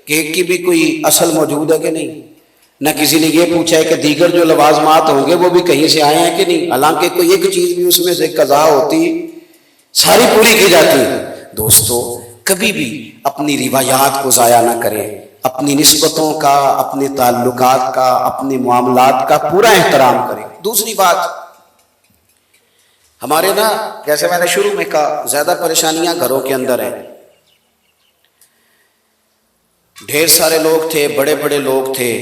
کیک کی بھی کوئی اصل موجود ہے کہ نہیں, نہ کسی نے یہ پوچھا ہے کہ دیگر جو لوازمات ہوں گے وہ بھی کہیں سے آئے ہیں کہ نہیں, حالانکہ کوئی ایک چیز بھی اس میں سے قضا ہوتی ساری پوری کی جاتی. دوستو کبھی بھی اپنی روایات کو ضائع نہ کریں, اپنی نسبتوں کا, اپنے تعلقات کا, اپنے معاملات کا پورا احترام کریں. دوسری بات, ہمارے نا جیسے میں نے شروع میں کہا زیادہ پریشانیاں گھروں کے اندر ہیں. ڈھیر سارے لوگ تھے, بڑے لوگ تھے,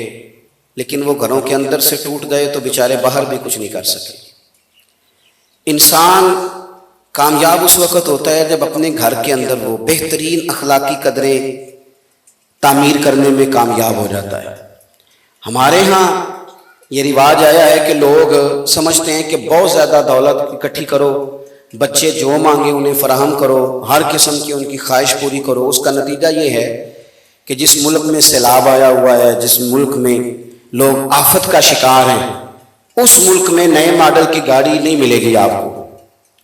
لیکن وہ گھروں کے اندر سے ٹوٹ گئے تو بیچارے باہر بھی کچھ نہیں کر سکے. انسان کامیاب اس وقت ہوتا ہے جب اپنے گھر کے اندر وہ بہترین اخلاقی قدریں تعمیر کرنے میں کامیاب ہو جاتا ہے. ہمارے ہاں یہ رواج آیا ہے کہ لوگ سمجھتے ہیں کہ بہت زیادہ دولت اکٹھی کرو, بچے جو مانگے انہیں فراہم کرو, ہر قسم کی ان کی خواہش پوری کرو. اس کا نتیجہ یہ ہے کہ جس ملک میں سیلاب آیا ہوا ہے, جس ملک میں لوگ آفت کا شکار ہیں, اس ملک میں نئے ماڈل کی گاڑی نہیں ملے گی آپ کو,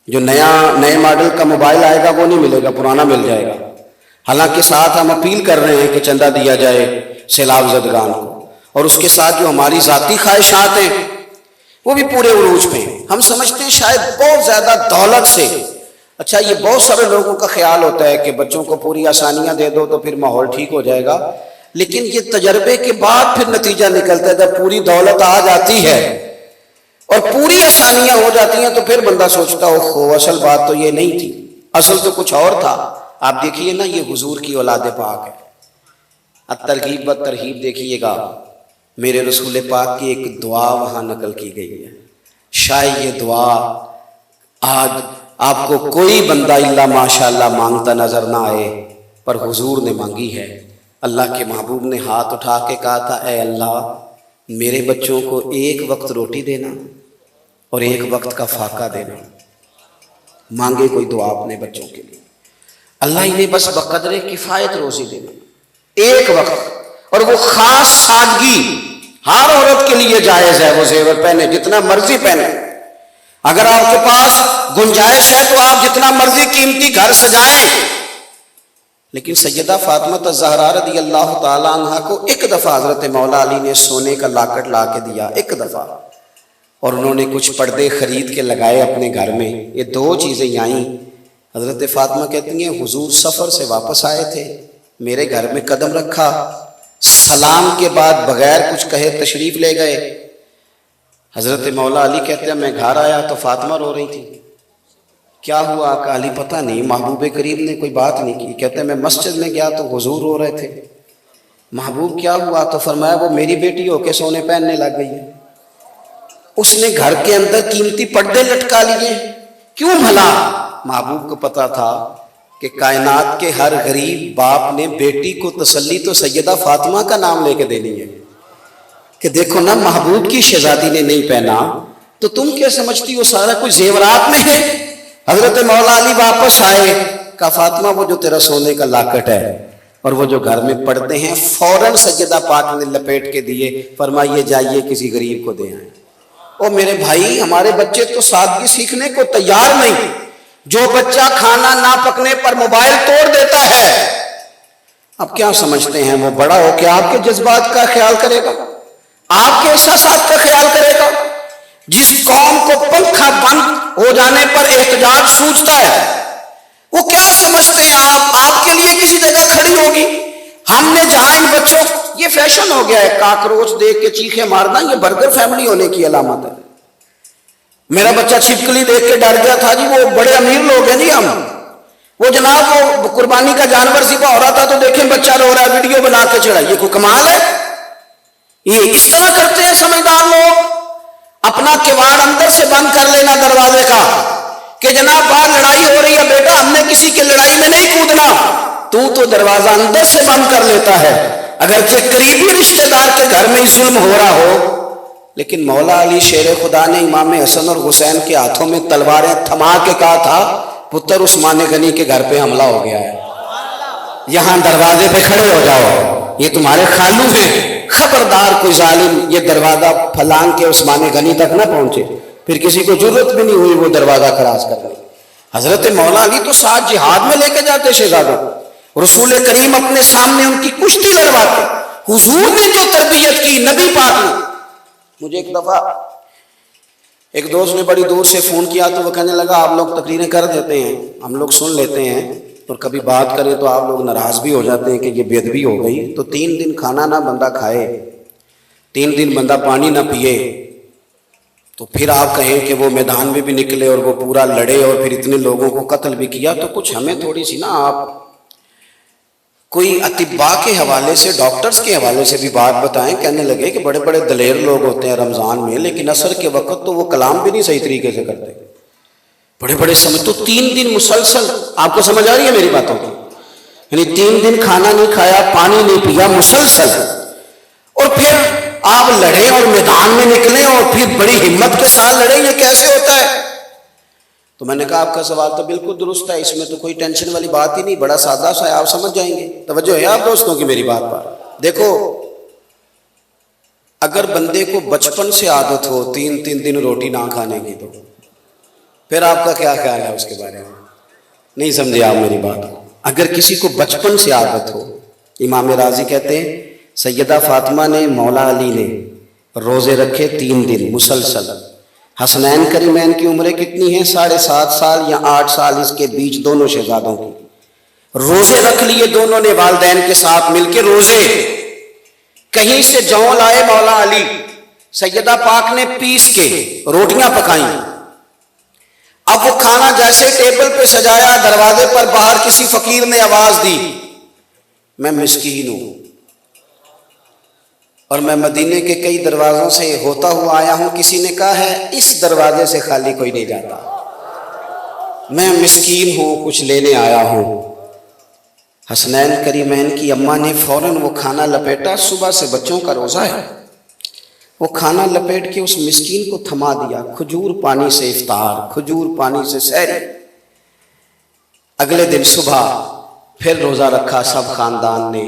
جو نئے ماڈل کا موبائل آئے گا وہ نہیں ملے گا, پرانا مل جائے گا. حالانکہ ساتھ ہم اپیل کر رہے ہیں کہ چندہ دیا جائے سیلاب زدگان کو, اور اس کے ساتھ جو ہماری ذاتی خواہشات ہیں وہ بھی پورے عروج پہ ہیں. ہم سمجھتے ہیں شاید بہت زیادہ دولت سے, اچھا یہ بہت سارے لوگوں کا خیال ہوتا ہے کہ بچوں کو پوری آسانیاں دے دو تو پھر ماحول ٹھیک ہو جائے گا, لیکن یہ تجربے کے بعد پھر نتیجہ نکلتا ہے جب پوری دولت آ جاتی ہے اور پوری آسانیاں ہو جاتی ہیں تو پھر بندہ سوچتا ہو اصل بات تو یہ نہیں تھی, اصل تو کچھ اور تھا. آپ دیکھیے نا یہ حضور کی اولاد پاک ہے, الترغیب و ترہیب دیکھیے گا, میرے رسول پاک کی ایک دعا وہاں نقل کی گئی ہے. شاید یہ دعا آج آپ کو کوئی بندہ الا ماشاءاللہ مانگتا نظر نہ آئے, پر حضور نے مانگی ہے. اللہ کے محبوب نے ہاتھ اٹھا کے کہا تھا اے اللہ میرے بچوں کو ایک وقت روٹی دینا اور ایک وقت کا فاقہ دینا. مانگے کوئی دعا اپنے بچوں کے لیے, اللہ انہیں بس بقدر کفایت روزی دینا ایک وقت, اور وہ خاص سادگی ہر عورت کے لیے جائز ہے, وہ زیور پہنے جتنا مرضی پہنے, اگر آپ کے پاس گنجائش ہے تو آپ جتنا مرضی قیمتی گھر سجائیں. لیکن سیدہ فاطمہ الزہرا رضی اللہ تعالی عنہا کو ایک دفعہ حضرت مولا علی نے سونے کا لاکٹ لا کے دیا, ایک دفعہ, اور انہوں نے کچھ پردے خرید کے لگائے اپنے گھر میں. یہ 2 چیزیں آئیں. حضرت فاطمہ کہتی ہیں حضور سفر سے واپس آئے تھے, میرے گھر میں قدم رکھا, سلام کے بعد بغیر کچھ کہے تشریف لے گئے. حضرت مولا علی کہتے ہیں میں گھر آیا تو فاطمہ رو رہی تھی. کیا ہوا؟ کہ علی پتہ نہیں, محبوب کریم نے کوئی بات نہیں کی. کہتے ہیں میں مسجد میں گیا تو حضور رو رہے تھے. محبوب کیا ہوا؟ تو فرمایا وہ میری بیٹی ہو کے سونے پہننے لگ گئی ہے. اس نے گھر کے اندر قیمتی پردے لٹکا لیے. کیوں بھلا؟ محبوب کو پتا تھا کہ کائنات کے ہر غریب باپ نے بیٹی کو تسلی تو سیدہ فاطمہ کا نام لے کے دینی ہے کہ دیکھو نا محبوب کی شہزادی نے نہیں پہنا تو تم کیا سمجھتی ہو سارا کچھ زیورات میں ہے. حضرت مولا علی واپس آئے, کہا فاطمہ وہ جو تیرا سونے کا لاکٹ ہے اور وہ جو گھر میں پڑتے ہیں فوراً سیدہ پاک نے لپیٹ کے دیے, فرمائیے جائیے کسی غریب کو دے آئیں. او میرے بھائی, ہمارے بچے تو سادگی سیکھنے کو تیار نہیں. جو بچہ کھانا نہ پکنے پر موبائل توڑ دیتا ہے, اب کیا سمجھتے ہیں وہ بڑا ہو کے آپ کے جذبات کا خیال کرے گا, آپ کے احساسات کا خیال کرے گا؟ جس قوم کو پنکھا بند ہو جانے پر احتجاج سوچتا ہے وہ کیا سمجھتے ہیں آپ کے لیے کسی جگہ کھڑی ہوگی؟ ہم نے جہاں ان بچوں, یہ فیشن ہو گیا ہے کاکروچ دیکھ کے چیخیں مارنا, یہ برگر فیملی ہونے کی علامت ہے. میرا بچہ چھپکلی دیکھ کے ڈر گیا تھا جی, وہ بڑے امیر لوگ ہیں جی ہم, وہ جناب وہ قربانی کا جانور ذبح ہو رہا تھا تو دیکھیں بچہ رو رہا ہے, ویڈیو بنا کے چڑھا, یہ کوئی کمال ہے؟ یہ اس طرح کرتے ہیں سمجھدار لوگ. اپنا کواڑ اندر سے بند کر لینا دروازے کا کہ جناب باہر لڑائی ہو رہی ہے, بیٹا ہم نے کسی کی لڑائی میں نہیں کودنا, تو دروازہ اندر سے بند کر لیتا ہے اگرچہ قریبی رشتہ دار کے گھر میں ہی ظلم ہو رہا ہو. لیکن مولا علی شیر خدا نے امام حسن اور حسین کے ہاتھوں میں تلواریں تھما کے کہا تھا پتر عثمان غنی کے گھر پہ حملہ ہو گیا ہے, یہاں دروازے پہ کھڑے ہو جاؤ, یہ تمہارے خالو ہیں, خبردار کوئی ظالم یہ دروازہ پھلانگ کے عثمان غنی تک نہ پہنچے. پھر کسی کو ضرورت بھی نہیں ہوئی وہ دروازہ کراس کرنے. حضرت مولا علی تو ساتھ جہاد میں لے کے جاتے شہزادوں, رسول کریم اپنے سامنے ان کی کشتی لڑواتے. حضور نے جو تربیت کی نبی پاک نے. مجھے ایک دفعہ ایک دوست نے بڑی دور سے فون کیا تو وہ کہنے لگا آپ لوگ تقریریں کر دیتے ہیں, ہم لوگ سن لیتے ہیں, اور کبھی بات کریں تو آپ لوگ ناراض بھی ہو جاتے ہیں کہ یہ بے ادبی ہو گئی. تو 3 دن کھانا نہ بندہ کھائے, 3 دن بندہ پانی نہ پیے, تو پھر آپ کہیں کہ وہ میدان میں بھی نکلے اور وہ پورا لڑے اور پھر اتنے لوگوں کو قتل بھی کیا, تو کچھ ہمیں تھوڑی سی نا آپ کوئی اطباء کے حوالے سے, ڈاکٹرز کے حوالے سے بھی بات بتائیں. کہنے لگے کہ بڑے بڑے دلیر لوگ ہوتے ہیں رمضان میں, لیکن عصر کے وقت تو وہ کلام بھی نہیں صحیح طریقے سے کرتے, بڑے بڑے سمجھ. تو 3 دن مسلسل, آپ کو سمجھ آ رہی ہے میری باتوں کی, یعنی 3 دن کھانا نہیں کھایا, پانی نہیں پیا مسلسل, اور پھر آپ لڑیں اور میدان میں نکلیں اور پھر بڑی ہمت کے ساتھ لڑیں, یہ کیسے ہوتا ہے؟ تو میں نے کہا آپ کا سوال تو بالکل درست ہے, اس میں تو کوئی ٹینشن والی بات ہی نہیں, بڑا سادہ سا ہے, آپ سمجھ جائیں گے. توجہ ہے آپ دوستوں کی میری بات پر. دیکھو اگر بندے کو بچپن سے عادت ہو 3 دن روٹی نہ کھانے کی, تو پھر آپ کا کیا خیال ہے اس کے بارے میں؟ نہیں سمجھے آپ میری بات. اگر کسی کو بچپن سے عادت ہو, امام راضی کہتے ہیں سیدہ فاطمہ نے مولا علی نے روزے رکھے 3 دن مسلسل. حسنین کریمین کی عمریں کتنی ہیں؟ 7.5 سال یا 8 سال, اس کے بیچ دونوں شہزادوں کی. روزے رکھ لیے دونوں نے والدین کے ساتھ مل کے روزے. کہیں سے جوں لائے مولا علی, سیدہ پاک نے پیس کے روٹیاں پکائیں. اب وہ کھانا جیسے ٹیبل پہ سجایا, دروازے پر باہر کسی فقیر نے آواز دی, میں مسکین ہوں اور میں مدینے کے کئی دروازوں سے ہوتا ہوا آیا ہوں, کسی نے کہا ہے اس دروازے سے خالی کوئی نہیں جاتا, میں مسکین ہوں, کچھ لینے آیا ہوں. حسنین کریمین کی اماں نے فوراً وہ کھانا لپیٹا, صبح سے بچوں کا روزہ ہے, وہ کھانا لپیٹ کے اس مسکین کو تھما دیا. کھجور پانی سے افطار, کھجور پانی سے سحری. اگلے دن صبح پھر روزہ رکھا سب خاندان نے.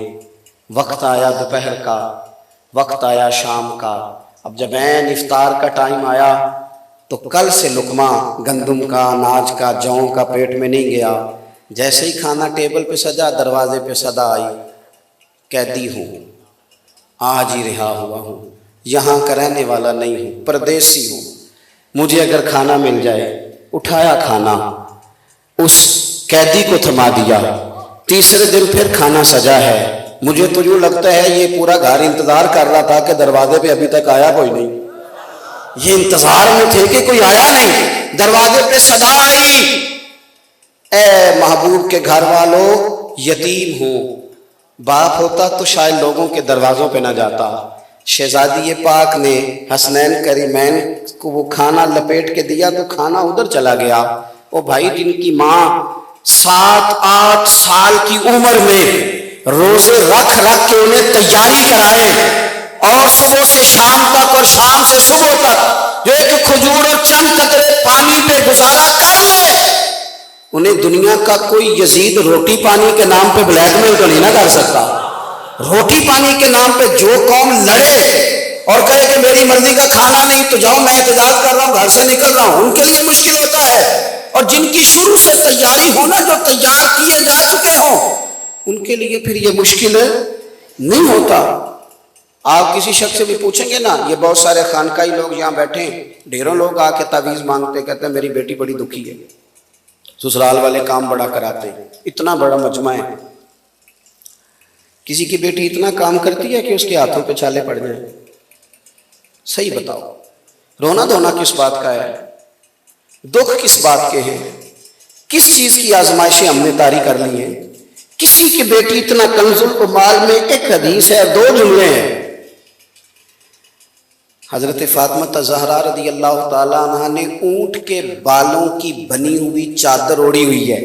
وقت آیا دوپہر کا, وقت آیا شام کا. اب جب عین افطار کا ٹائم آیا تو کل سے لقمہ گندم کا, اناج کا, جوں کا پیٹ میں نہیں گیا. جیسے ہی کھانا ٹیبل پہ سجا, دروازے پہ صدا آئی, قیدی ہوں, آج ہی رہا ہوا ہوں, یہاں کا رہنے والا نہیں ہوں, پردیسی ہوں, مجھے اگر کھانا مل جائے. اٹھایا کھانا, اس قیدی کو تھما دیا. تیسرے دن پھر کھانا سجا ہے. مجھے تو یوں لگتا ہے یہ پورا گھر انتظار کر رہا تھا کہ دروازے پہ ابھی تک آیا کوئی نہیں. یہ انتظار میں تھے کہ کوئی آیا نہیں. دروازے پہ صدا آئی, اے محبوب کے گھر والوں یتیم ہوں. باپ ہوتا تو شاید لوگوں کے دروازوں پہ نہ جاتا. شہزادی پاک نے حسنین کریمین کو وہ کھانا لپیٹ کے دیا تو کھانا ادھر چلا گیا. وہ بھائی جن کی ماں 7-8 سال کی عمر میں روزے رکھ رکھ کے انہیں تیاری کرائے اور صبح سے شام تک اور شام سے صبح تک جو ایک کھجور اور چند قطرے پانی پہ گزارا کر لے، انہیں دنیا کا کوئی یزید روٹی پانی کے نام پہ بلیک میل تو نہیں نہ کر سکتا۔ روٹی پانی کے نام پہ جو قوم لڑے اور کہے کہ میری مرضی کا کھانا نہیں تو جاؤ میں احتجاج کر رہا ہوں گھر سے نکل رہا ہوں، ان کے لیے مشکل ہوتا ہے، اور جن کی شروع سے تیاری ہونا، جو تیار کیے جا چکے ہوں، ان کے لیے پھر یہ مشکل نہیں ہوتا۔ آپ کسی شخص سے بھی پوچھیں گے نا، یہ بہت سارے خانقاہی لوگ یہاں بیٹھے ہیں، ڈھیروں لوگ آ کے تعویذ مانگتے، کہتے ہیں میری بیٹی بڑی دکھی ہے، سسرال والے کام بڑا کراتے ہیں، اتنا بڑا مجمع ہے، کسی کی بیٹی اتنا کام کرتی ہے کہ اس کے ہاتھوں پہ چھالے پڑ جائیں؟ صحیح بتاؤ، رونا دھونا کس بات کا ہے؟ دکھ کس بات کے ہیں؟ کس چیز کی آزمائشیں ہم نے طاری کر لی ہیں؟ کسی کی بیٹی اتنا کنز العمال میں ایک حدیث ہے، 2 جملے ہیں، حضرت فاطمہ زہرا رضی اللہ تعالیٰ عنہ نے اونٹ کے بالوں کی بنی ہوئی چادر اوڑھی ہوئی ہے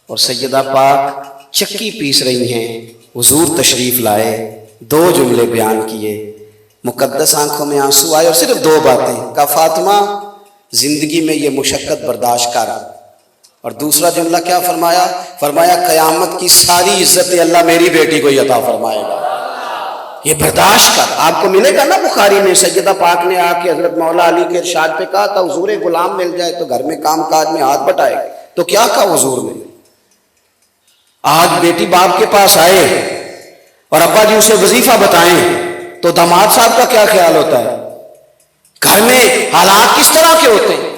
اور سیدہ پاک چکی پیس رہی ہیں، حضور تشریف لائے، 2 جملے بیان کیے، مقدس آنکھوں میں آنسو آئے اور صرف 2 باتیں کہا، فاطمہ زندگی میں یہ مشقت برداشت کر، اور دوسرا جملہ کیا فرمایا؟ فرمایا قیامت کی ساری عزت اللہ میری بیٹی کو عطا فرمائے گا، یہ برداشت کر۔ آپ کو ملے گا نا بخاری میں، سیدہ پاک نے آ کے حضرت مولا علی کے ارشاد پہ کہا تھا حضور غلام مل جائے تو گھر میں کام کاج میں ہاتھ بٹائے، تو کیا کہا حضور نے؟ آج بیٹی باپ کے پاس آئے اور ابا جی اسے وظیفہ بتائیں تو داماد صاحب کا کیا خیال ہوتا ہے؟ گھر میں حالات کس طرح کے ہوتے ہیں؟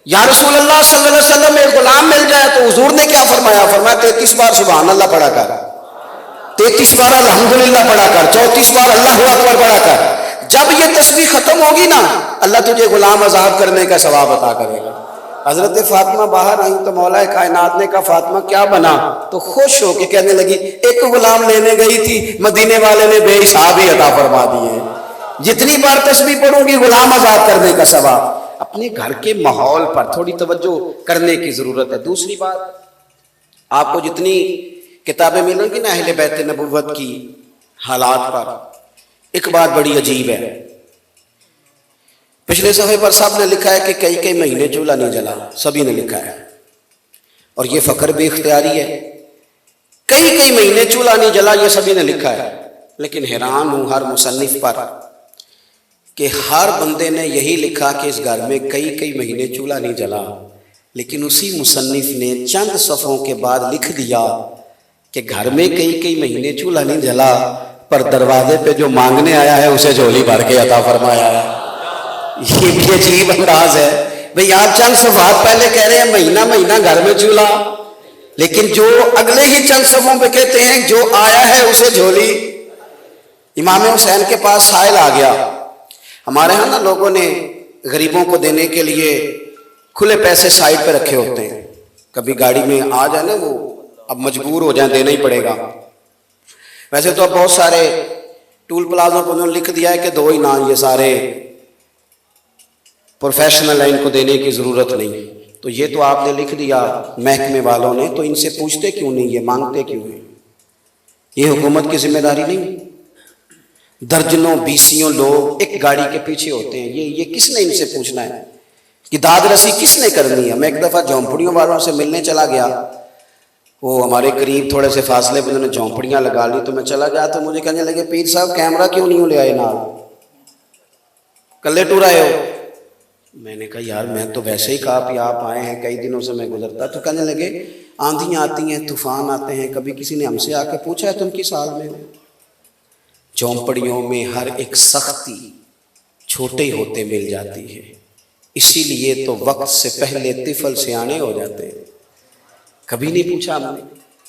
یا رسول اللہ صلی اللہ علیہ وسلم ایک غلام مل جائے تو حضور نے کیا فرمایا؟ فرمایا 33 بار سبحان اللہ پڑھا کر، 33 بار الحمدللہ پڑھا کر، 34 بار اللہ اکبر پڑھا کر، جب یہ تسبیح ختم ہوگی نا اللہ تجھے غلام آزاد کرنے کا ثواب عطا کرے گا۔ حضرت فاطمہ باہر آئیں تو مولا کائنات نے کہا فاطمہ کیا بنا؟ تو خوش ہو کے کہنے لگی ایک غلام لینے گئی تھی، مدینے والے نے بے حساب ہی عطا فرما دیے، جتنی بار تسبیح پڑھوں گی غلام آزاد کرنے کا ثواب۔ اپنے گھر کے ماحول پر تھوڑی توجہ کرنے کی ضرورت ہے۔ دوسری بات، آپ کو جتنی کتابیں ملیں گی نا اہل بیت نبوت کی حالات پر، ایک بات بڑی عجیب ہے، پچھلے صفحے پر سب نے لکھا ہے کہ کئی مہینے چولہا نہیں جلا، سبھی نے لکھا ہے، اور یہ فخر بھی اختیاری ہے، کئی مہینے چولہا نہیں جلا، یہ سبھی نے لکھا ہے، لیکن حیران ہوں ہر مصنف پر کہ ہر بندے نے یہی لکھا کہ اس گھر میں کئی مہینے چولہا نہیں جلا، لیکن اسی مصنف نے چند صفحوں کے بعد لکھ دیا کہ گھر میں کئی مہینے چولہا نہیں جلا، پر دروازے پہ جو مانگنے آیا ہے اسے جھولی بھر کے عطا فرمایا ہے۔ یہ بھی عجیب انداز ہے بھئی، آپ چند صفحات پہلے کہہ رہے ہیں مہینہ گھر میں چولہا، لیکن جو اگلے ہی چند صفحوں پہ کہتے ہیں جو آیا ہے اسے جھولی۔ امام حسین کے پاس سائل آ گیا، ہمارے ہاں نا لوگوں نے غریبوں کو دینے کے لیے کھلے پیسے سائڈ پہ رکھے ہوتے ہیں، کبھی گاڑی میں آ جائے نا وہ اب مجبور ہو جائیں دینا ہی پڑے گا۔ ویسے تو اب بہت سارے ٹول پلازوں کو انہوں نے لکھ دیا ہے کہ 2 ہی نا، یہ سارے پروفیشنل ہیں، ان کو دینے کی ضرورت نہیں، تو یہ تو آپ نے لکھ دیا محکمے والوں نے، تو ان سے پوچھتے کیوں نہیں، یہ مانگتے کیوں ہیں؟ یہ حکومت کی ذمہ داری نہیں؟ درجنوں بیسیوں لوگ ایک گاڑی کے پیچھے ہوتے ہیں، یہ کس نے ان سے پوچھنا ہے؟ کہ داد رسی کس نے کرنی ہے؟ میں ایک دفعہ جھونپڑیوں والوں سے ملنے چلا گیا، وہ ہمارے قریب تھوڑے سے فاصلے پہ انہوں نے جھونپڑیاں لگا لی، تو میں چلا گیا تو مجھے کہنے لگے پیر صاحب کیمرہ کیوں نہیں لے آئے نال، کلے ٹور آئے ہو؟ میں نے کہا یار میں تو ویسے ہی کہا کہ آپ آئے ہیں، کئی دنوں سے میں گزرتا، تو کہنے لگے آندھیاں آتی ہیں، طوفان آتے ہیں، کبھی کسی نے ہم سے آ کے پوچھا ہے تم کس حال میں ہو؟ جھونپڑیوں میں ہر ایک سختی چھوٹے ہوتے مل جاتی ہے، اسی لیے تو وقت سے پہلے طفل سیانے ہو جاتے ہیں۔ کبھی نہیں پوچھا ہم نے،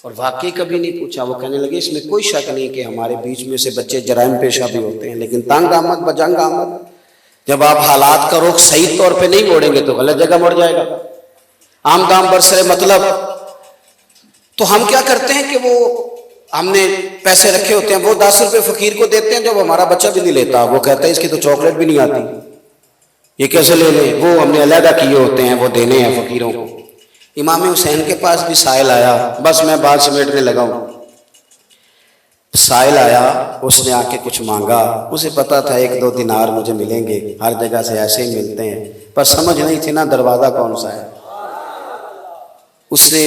اور واقعی کبھی نہیں پوچھا۔ وہ کہنے لگے اس میں کوئی شک نہیں کہ ہمارے بیچ میں سے بچے جرائم پیشہ بھی ہوتے ہیں، لیکن تنگ آمد بجنگ آمد، جب آپ حالات کا رخ صحیح طور پہ نہیں موڑیں گے تو غلط جگہ مڑ جائے گا۔ عام دام برسر مطلب، تو ہم کیا کرتے ہیں کہ وہ ہم نے پیسے رکھے ہوتے ہیں، وہ 10 روپے فقیر کو دیتے ہیں، جب ہمارا بچہ بھی نہیں لیتا، وہ کہتا ہے اس کی تو چاکلیٹ بھی نہیں آتی، یہ کیسے لے لیں؟ وہ ہم نے علیحدہ کیے ہوتے ہیں، وہ دینے ہیں فقیروں کو۔ امام حسین کے پاس بھی سائل آیا، بس میں بات سمیٹنے لگا ہوں، سائل آیا، اس نے آ کے کچھ مانگا، اسے پتا تھا 1-2 دینار مجھے ملیں گے، ہر جگہ سے ایسے ہی ملتے ہیں، پر سمجھ نہیں تھی نا دروازہ کون سا ہے۔ اس سے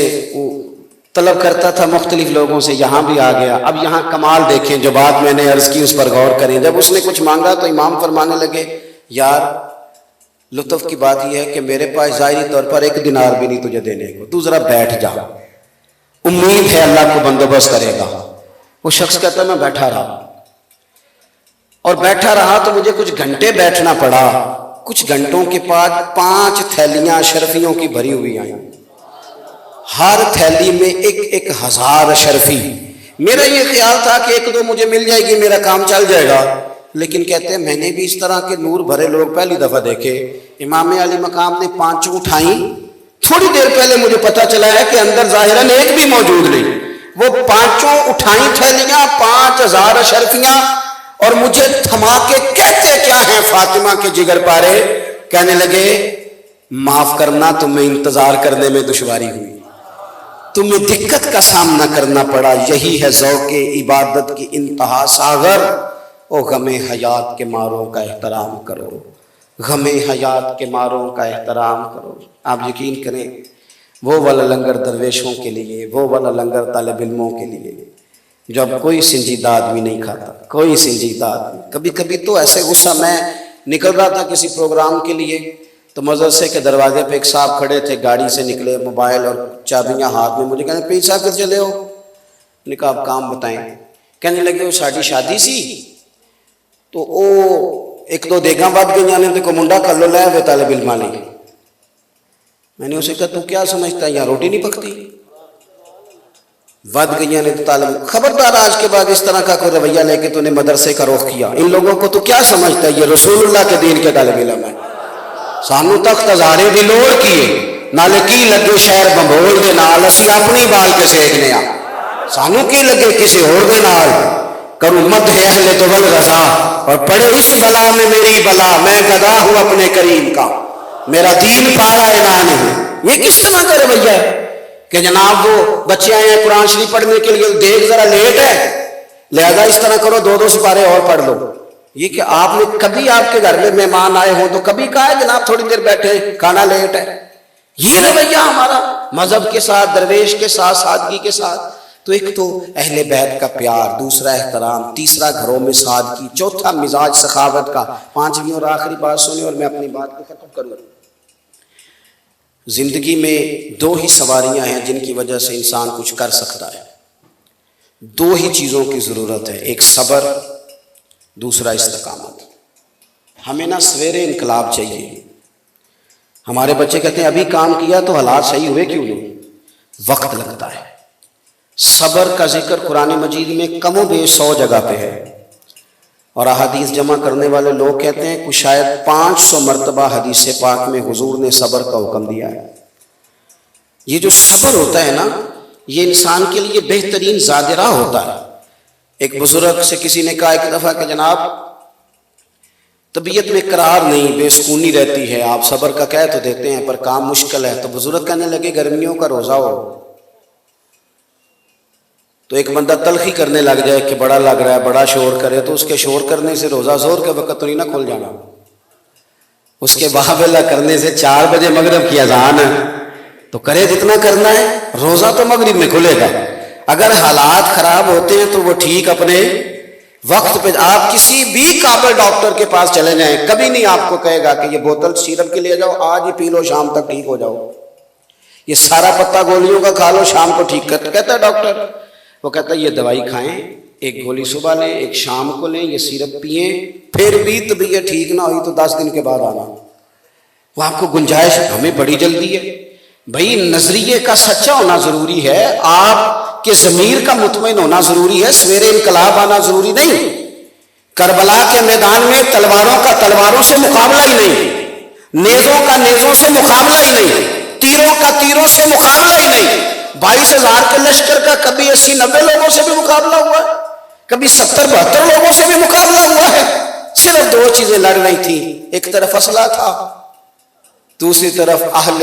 طلب کرتا تھا مختلف لوگوں سے، یہاں بھی آ گیا۔ اب یہاں کمال دیکھیں، جو بات میں نے عرض کی اس پر غور کریں۔ جب اس نے کچھ مانگا تو امام فرمانے لگے، یار لطف کی بات یہ ہے کہ میرے پاس ظاہری طور پر 1 دینار بھی نہیں تجھے دینے کو، تو ذرا بیٹھ جا، امید ہے اللہ کو بندوبست کرے گا۔ وہ شخص کہتا ہے میں بیٹھا رہا، اور بیٹھا رہا تو مجھے کچھ گھنٹے بیٹھنا پڑا۔ کچھ گھنٹوں کے بعد 5 تھیلیاں اشرفیوں کی بھری ہوئی آئیں، ہر تھیلی میں 1,000 اشرفی۔ میرا یہ خیال تھا کہ 1-2 مجھے مل جائے گی، میرا کام چل جائے گا، لیکن کہتے ہیں میں نے بھی اس طرح کے نور بھرے لوگ پہلی دفعہ دیکھے۔ امام علی مقام نے 5 اٹھائیں، تھوڑی دیر پہلے مجھے پتا چلا ہے کہ اندر ظاہراً ایک بھی موجود نہیں۔ وہ 5 اٹھائیں تھیلیاں، 5,000 اشرفیاں، اور مجھے تھما کے کہتے کیا ہیں فاطمہ کے جگر پارے، کہنے لگے معاف کرنا تمہیں انتظار کرنے میں دشواری ہوئی، تمہیں دقت کا سامنا کرنا پڑا، یہی ہے ذوق عبادت کی انتہا ساغر، او غم حیات کے ماروں کا احترام کرو، غم حیات کے ماروں کا احترام کرو۔ آپ یقین کریں، وہ والا لنگر درویشوں کے لیے، وہ والا لنگر طالب علموں کے لیے، جو اب کوئی سنجیدہ آدمی نہیں کھاتا، کوئی سنجیدہ آدمی۔ کبھی کبھی تو ایسے غصہ، میں نکل رہا تھا کسی پروگرام کے لیے، تو مدرسے کے دروازے پہ ایک صاحب کھڑے تھے، گاڑی سے نکلے، موبائل اور چابیاں ہاتھ میں، مجھے کہنے پیر صاحب کدھر چلے ہو؟ میں نے کہا آپ کام بتائیں۔ کہنے لگے وہ ساڑی شادی سی تو او 1-2 دیگاں بات گئی نے کو منڈا کر لو لے وہ طالب علم والی۔ میں نے اسے کہا تو کیا سمجھتا ہے یہاں روٹی نہیں پکتی؟ ود گئی نے تو طالب، خبردار آج کے بعد اس طرح کا کوئی رویہ لے کے تو نے مدرسے کا رخ کیا، ان لوگوں کو تو کیا سمجھتا ہے یہ رسول اللہ کے دین کے طالب علم ہے۔ سانو تخت ہزارے دی لوڑ کیے نالے کی لگے شہر بمبول دے نال، اسی اپنی بال کے سیکنے آ، سانو کی لگے کسی اور دے نال، کروں مد ہے اہل دول رضا، اور پڑے اس بلا میں میری بلا، میں گدا ہوں اپنے کریم کا، میرا دین پارا اعلان ہے۔ یہ کس طرح کا رویہ ہے کہ جناب وہ بچے آئے ہیں قرآن شریف پڑھنے کے لیے، دیکھ ذرا لیٹ ہے لہذا اس طرح کرو 2-2 سپارے اور پڑھ لو۔ یہ کہ آپ نے کبھی آپ کے گھر میں مہمان آئے ہوں تو کبھی کہا ہے جناب تھوڑی دیر بیٹھے، کھانا لیٹ ہے؟ یہ رویہ ہمارا مذہب کے ساتھ، درویش کے ساتھ، سادگی کے ساتھ۔ تو ایک تو اہل بیت کا پیار، دوسرا احترام، تیسرا گھروں میں سادگی، چوتھا مزاج سخاوت کا، 5ویں اور آخری بات سنیں اور میں اپنی بات کو ختم کروں۔ زندگی میں 2 ہی سواریاں ہیں جن کی وجہ سے انسان کچھ کر سکتا ہے، 2 ہی چیزوں کی ضرورت ہے، ایک صبر، دوسرا استقامت۔ ہمیں نہ سویرے انقلاب چاہیے۔ ہمارے بچے کہتے ہیں ابھی کام کیا تو حالات صحیح ہوئے کیوں نہیں؟ وقت لگتا ہے۔ صبر کا ذکر قرآن مجید میں کم و بیش 100 جگہ پہ ہے، اور احادیث جمع کرنے والے لوگ کہتے ہیں کہ شاید 500 مرتبہ حدیث پاک میں حضور نے صبر کا حکم دیا ہے۔ یہ جو صبر ہوتا ہے نا، یہ انسان کے لیے بہترین زادرہ ہوتا ہے۔ ایک بزرگ سے کسی نے کہا ایک دفعہ کہ جناب طبیعت میں قرار نہیں، بے سکونی رہتی ہے، آپ صبر کا کہہ تو دیتے ہیں پر کام مشکل ہے۔ تو بزرگ کہنے لگے گرمیوں کا روزہ ہو تو ایک بندہ تلخی کرنے لگ جائے کہ بڑا لگ رہا ہے، بڑا شور کرے، تو اس کے شور کرنے سے روزہ زور کے وقت تو نہیں نہ کھل جانا، اس کے باہبلا کرنے سے 4 بجے مغرب کی اذان ہے تو کرے جتنا کرنا ہے، روزہ تو مغرب میں کھلے گا۔ اگر حالات خراب ہوتے ہیں تو وہ ٹھیک اپنے وقت پہ، آپ کسی بھی قابل ڈاکٹر کے پاس چلے جائیں، کبھی نہیں آپ کو کہے گا کہ یہ بوتل سیرپ کے لے جاؤ آج ہی پی لو شام تک ٹھیک ہو جاؤ، یہ سارا پتا گولیوں کا کھا لو شام کو ٹھیک کہتا ہے ڈاکٹر، وہ کہتا ہے یہ دوائی کھائیں، 1 گولی صبح لیں، 1 شام کو لیں، یہ سیرپ پئیں، پھر بھی طبیعت ٹھیک نہ ہوئی تو 10 دن کے بعد آنا۔ وہ آپ کو گنجائش، ہمیں بڑی جلدی ہے بھائی، نظریے کا سچا ہونا ضروری ہے، آپ کہ ضمیر کا مطمئن ہونا ضروری ہے، سویرے انقلاب آنا ضروری نہیں۔ کربلا کے میدان میں تلواروں کا تلواروں سے مقابلہ ہی نہیں، نیزوں کا نیزوں سے مقابلہ ہی نہیں، تیروں کا تیروں سے مقابلہ ہی نہیں۔ 22,000 کے لشکر کا کبھی 80-90 لوگوں سے بھی مقابلہ ہوا ہے، کبھی 70-72 لوگوں سے بھی مقابلہ ہوا ہے۔ صرف 2 چیزیں لڑ رہی تھیں، ایک طرف اسلحہ تھا، دوسری طرف اہل